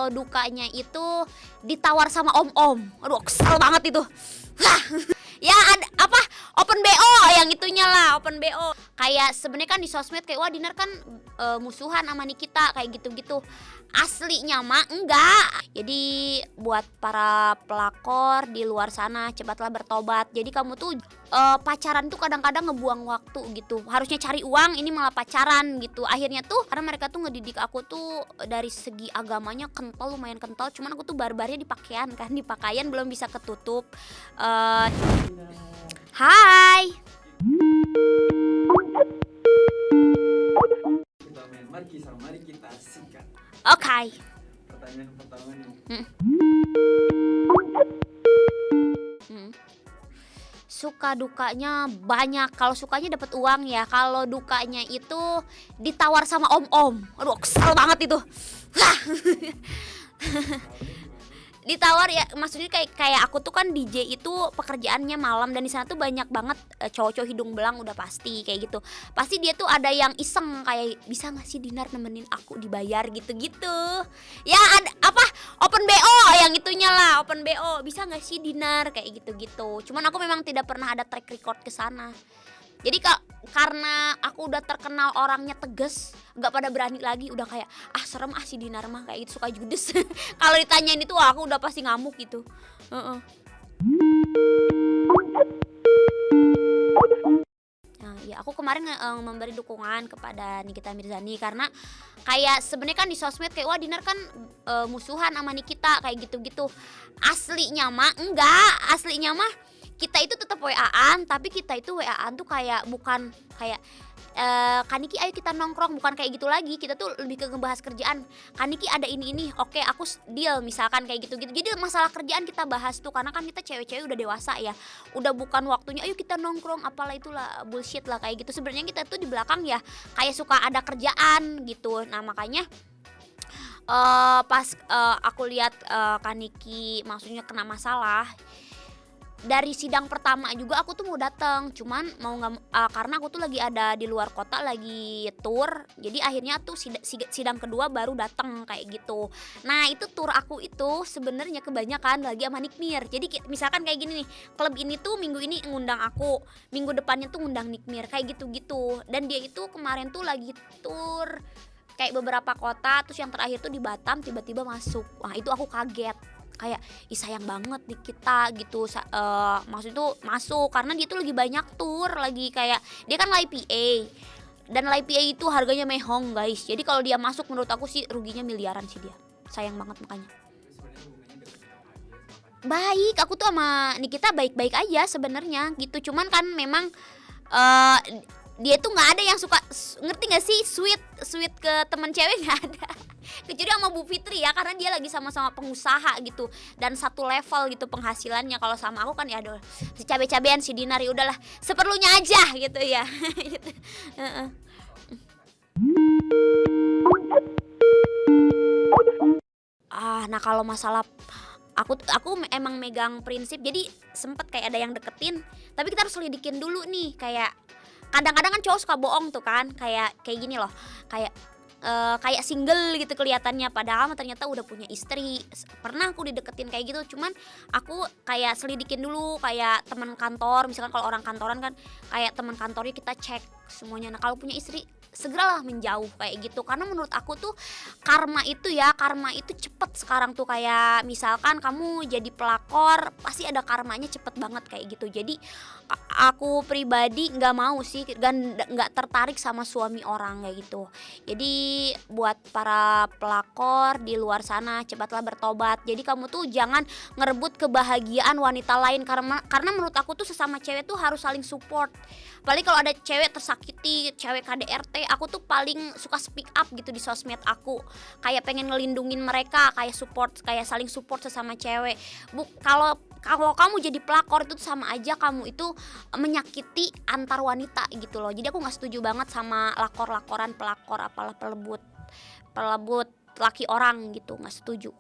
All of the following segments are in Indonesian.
kalau dukanya itu ditawar sama om-om. Aduh, kesel banget itu. Ya ada apa? Open BO yang itunya lah, open BO. Kayak sebenarnya kan di sosmed kayak wah Dinar kan musuhan sama Nikita kayak gitu-gitu. Aslinya mah enggak. Jadi buat para pelakor di luar sana cepatlah bertobat. Jadi kamu tuh pacaran tuh kadang-kadang ngebuang waktu gitu. Harusnya cari uang, ini malah pacaran gitu. Akhirnya tuh karena mereka tuh ngedidik aku tuh dari segi agamanya kental, lumayan kental. Cuman aku tuh barbarnya di pakaian kan, di pakaian belum bisa ketutup. Hai. Kita main markisah, mari kita sikat. Oke. Pertanyaan pertama nih. Suka dukanya banyak. Kalau sukanya dapat uang ya. Kalau dukanya itu ditawar sama om-om. Aduh, kesel banget itu. Ditawar ya, maksudnya kayak aku tuh kan DJ itu pekerjaannya malam dan di sana tuh banyak banget cowok-cowok hidung belang udah pasti kayak gitu. Pasti dia tuh ada yang iseng kayak bisa nggak sih Dinar nemenin aku dibayar gitu-gitu. Ya ada apa? Open BO yang itunya lah, open BO. Bisa nggak sih Dinar kayak gitu-gitu. Cuman aku memang tidak pernah ada track record ke sana. Jadi karena aku udah terkenal orangnya tegas, nggak pada berani lagi, udah kayak serem si Dinar mah kayak gitu, suka judes. Kalau ditanyain itu aku udah pasti ngamuk gitu. Nah, ya aku kemarin memberi dukungan kepada Nikita Mirzani karena kayak sebenarnya kan di sosmed kayak wah Dinar kan musuhan sama Nikita kayak gitu-gitu. Aslinya mah enggak, aslinya mah kita itu tetap WA-an, tapi kita itu WA-an tuh kayak bukan kayak Kaniki ayo kita nongkrong, bukan kayak gitu lagi. Kita tuh lebih ke ngebahas kerjaan. Kaniki ada ini, oke aku deal misalkan kayak gitu-gitu. Jadi masalah kerjaan kita bahas tuh karena kan kita cewek-cewek udah dewasa ya. Udah bukan waktunya ayo kita nongkrong apalah itulah bullshit lah kayak gitu. Sebenarnya kita tuh di belakang ya kayak suka ada kerjaan gitu. Nah, makanya pas aku lihat Kaniki maksudnya kena masalah dari sidang pertama juga aku tuh mau datang, cuman mau nggak karena aku tuh lagi ada di luar kota lagi tour, jadi akhirnya tuh sidang kedua baru datang kayak gitu. Nah itu tour aku itu sebenarnya kebanyakan lagi sama Nikmir. Jadi misalkan kayak gini nih, klub ini tuh minggu ini ngundang aku, minggu depannya tuh ngundang Nikmir kayak gitu-gitu. Dan dia itu kemarin tuh lagi tour kayak beberapa kota, terus yang terakhir tuh di Batam tiba-tiba masuk. Wah itu aku kaget. Kayak sayang banget di kita gitu, maksud itu masuk karena dia tuh lagi banyak tour, lagi kayak dia kan live PA dan live PA itu harganya mehong guys. Jadi kalau dia masuk menurut aku sih ruginya miliaran sih dia, sayang banget makanya. Baik, aku tuh sama Nikita baik-baik aja sebenarnya gitu, cuman kan memang dia tuh nggak ada yang suka, ngerti nggak sih, sweet ke teman cewek nggak ada. Kecuali sama Bu Fitri ya, karena dia lagi sama-sama pengusaha gitu dan satu level gitu penghasilannya. Kalau sama aku kan ya aduh si cabe-cabean si Dinar, udahlah seperlunya aja gitu ya. Gitu. Nah kalau masalah aku emang megang prinsip, jadi sempet kayak ada yang deketin tapi kita harus lidikin dulu nih. Kayak kadang-kadang kan cowok suka bohong tuh kan, kayak gini loh, kayak single gitu kelihatannya padahal ternyata udah punya istri. Pernah aku dideketin kayak gitu, cuman aku kayak selidikin dulu kayak teman kantor, misalkan kalau orang kantoran kan kayak teman kantornya kita cek semuanya. Nah kalau punya istri segeralah menjauh kayak gitu, karena menurut aku tuh karma itu cepet sekarang tuh. Kayak misalkan kamu jadi pelakor pasti ada karmanya cepet banget kayak gitu. Jadi aku pribadi nggak mau sih, nggak tertarik sama suami orang kayak gitu. Jadi buat para pelakor di luar sana cepatlah bertobat. Jadi kamu tuh jangan ngerebut kebahagiaan wanita lain, karena menurut aku tuh sesama cewek tuh harus saling support. Apalagi kalau ada cewek tersakiti, cewek KDRT, aku tuh paling suka speak up gitu di sosmed aku. Kayak pengen ngelindungin mereka, kayak support, kayak saling support sesama cewek. Kalau kamu jadi pelakor itu sama aja kamu itu menyakiti antar wanita gitu loh. Jadi aku nggak setuju banget sama pelakor apalah pelebut laki orang gitu, nggak setuju.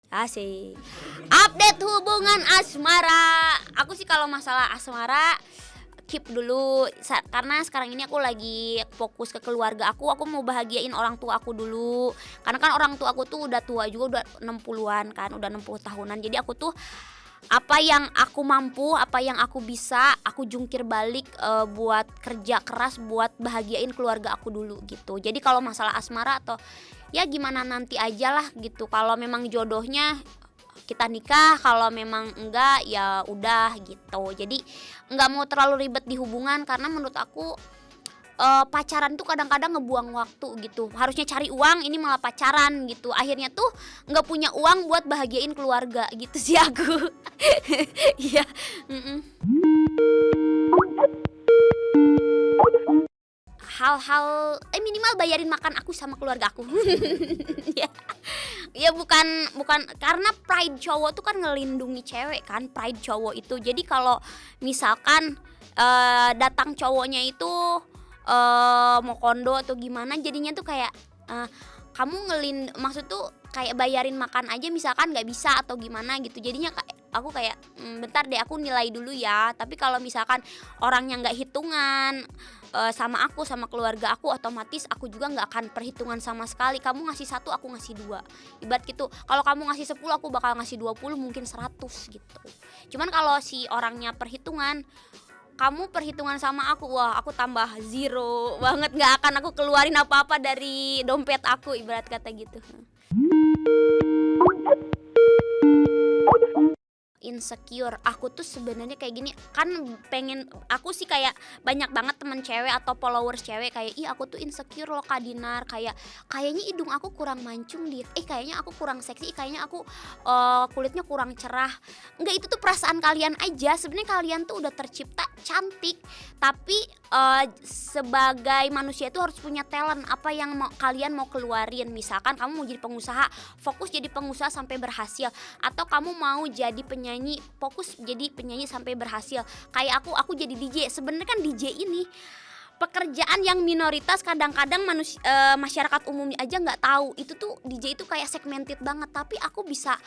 Asik. Update hubungan asmara. Aku sih kalau masalah asmara keep dulu karena sekarang ini aku lagi fokus ke keluarga aku mau bahagiain orang tua aku dulu. Karena kan orang tua aku tuh udah tua juga, udah 60-an kan, udah 60 tahunan. Jadi aku tuh apa yang aku mampu, apa yang aku bisa, aku jungkir balik buat kerja keras buat bahagiain keluarga aku dulu gitu. Jadi kalau masalah asmara atau ya gimana nanti aja lah gitu. Kalau memang jodohnya kita nikah, kalau memang enggak ya udah gitu. Jadi enggak mau terlalu ribet di hubungan karena menurut aku pacaran tuh kadang-kadang ngebuang waktu gitu. Harusnya cari uang, ini malah pacaran gitu. Akhirnya tuh nggak punya uang buat bahagiain keluarga gitu sih aku. Iya. Hal-hal minimal bayarin makan aku sama keluarga aku. Ya. Ya bukan karena pride cowok tuh kan ngelindungi cewek kan, pride cowok itu. Jadi kalau misalkan datang cowoknya itu mau kondo atau gimana, jadinya tuh kayak kamu maksud tuh kayak bayarin makan aja misalkan nggak bisa atau gimana gitu. Jadinya aku kayak bentar deh, aku nilai dulu ya. Tapi kalau misalkan orangnya nggak hitungan sama aku, sama keluarga aku, otomatis aku juga nggak akan perhitungan sama sekali. Kamu ngasih 1, aku ngasih 2, ibarat gitu. Kalau kamu ngasih 10, aku bakal ngasih 20, mungkin 100 gitu. Cuman kalau si orangnya perhitungan, kamu perhitungan sama aku, wah aku tambah zero banget, nggak akan aku keluarin apa-apa dari dompet aku, ibarat kata gitu. Insecure, aku tuh sebenarnya kayak gini kan, aku sih kayak banyak banget temen cewek atau followers cewek kayak, ih aku tuh insecure loh Kak Dinar, kayaknya hidung aku kurang mancung dia, kayaknya aku kurang seksi, kayaknya aku kulitnya kurang cerah. Enggak, itu tuh perasaan kalian aja. Sebenarnya kalian tuh udah tercipta cantik, tapi sebagai manusia itu harus punya talent apa yang kalian mau keluarin. Misalkan kamu mau jadi pengusaha, fokus jadi pengusaha sampai berhasil, atau kamu mau jadi penyanyi, fokus jadi penyanyi sampai berhasil. Kayak aku jadi DJ. Sebenarnya kan DJ ini pekerjaan yang minoritas, kadang-kadang masyarakat umumnya aja nggak tahu. Itu tuh DJ itu kayak segmented banget, tapi aku bisa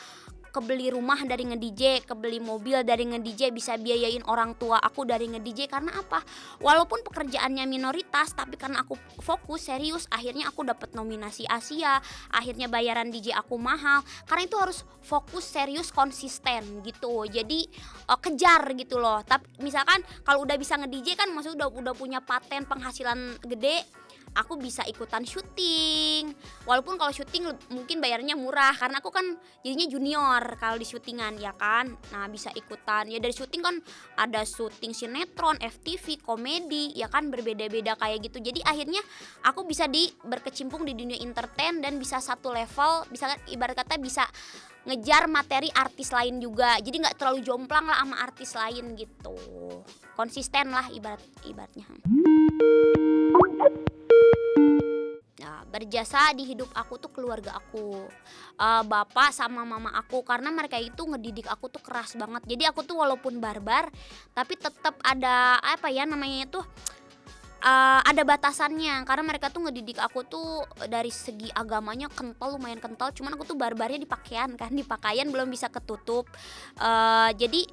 kebeli rumah dari nge-DJ, kebeli mobil dari nge-DJ, bisa biayain orang tua aku dari nge-DJ. Karena apa? Walaupun pekerjaannya minoritas, tapi karena aku fokus serius, akhirnya aku dapat nominasi Asia, akhirnya bayaran DJ aku mahal. Karena itu harus fokus serius konsisten gitu. Jadi kejar gitu loh. Tapi misalkan kalau udah bisa nge-DJ kan maksudnya udah punya paten penghasilan gede, aku bisa ikutan syuting. Walaupun kalau syuting mungkin bayarnya murah karena aku kan jadinya junior kalau di syutingan ya kan. Nah, bisa ikutan. Ya dari syuting kan ada syuting sinetron, FTV, komedi, ya kan berbeda-beda kayak gitu. Jadi akhirnya aku bisa berkecimpung di dunia entertain dan bisa satu level, bisa ibarat kata bisa ngejar materi artis lain juga. Jadi nggak terlalu jomplang lah sama artis lain gitu. Konsisten lah ibaratnya. Nah, berjasa di hidup aku tuh keluarga aku, bapak sama mama aku, karena mereka itu ngedidik aku tuh keras banget. Jadi aku tuh walaupun barbar, tapi tetap ada apa ya namanya itu, ada batasannya. Karena mereka tuh ngedidik aku tuh dari segi agamanya lumayan kental. Cuman aku tuh barbarnya di pakaian kan, di pakaian belum bisa ketutup. Jadi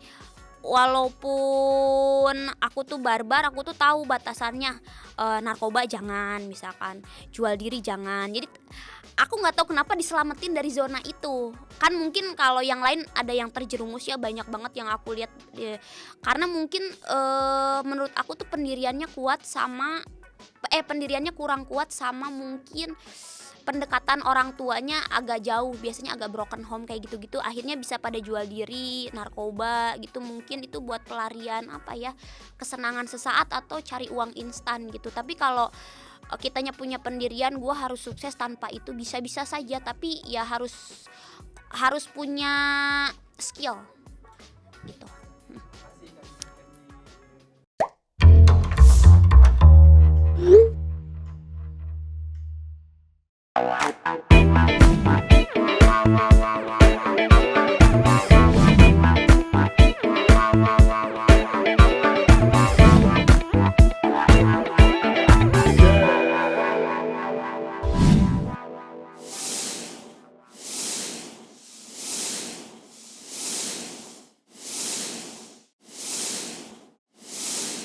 walaupun aku tuh barbar, aku tuh tahu batasannya. Narkoba jangan, misalkan jual diri jangan. Jadi aku nggak tahu kenapa diselamatin dari zona itu. Kan mungkin kalau yang lain ada yang terjerumus ya, banyak banget yang aku lihat. Karena mungkin menurut aku tuh pendiriannya kurang kuat sama mungkin pendekatan orang tuanya agak jauh, biasanya agak broken home kayak gitu-gitu. Akhirnya bisa pada jual diri, narkoba gitu. Mungkin itu buat pelarian kesenangan sesaat atau cari uang instan gitu. Tapi kalau kitanya punya pendirian, gue harus sukses tanpa itu, bisa-bisa saja. Tapi ya harus punya skill gitu.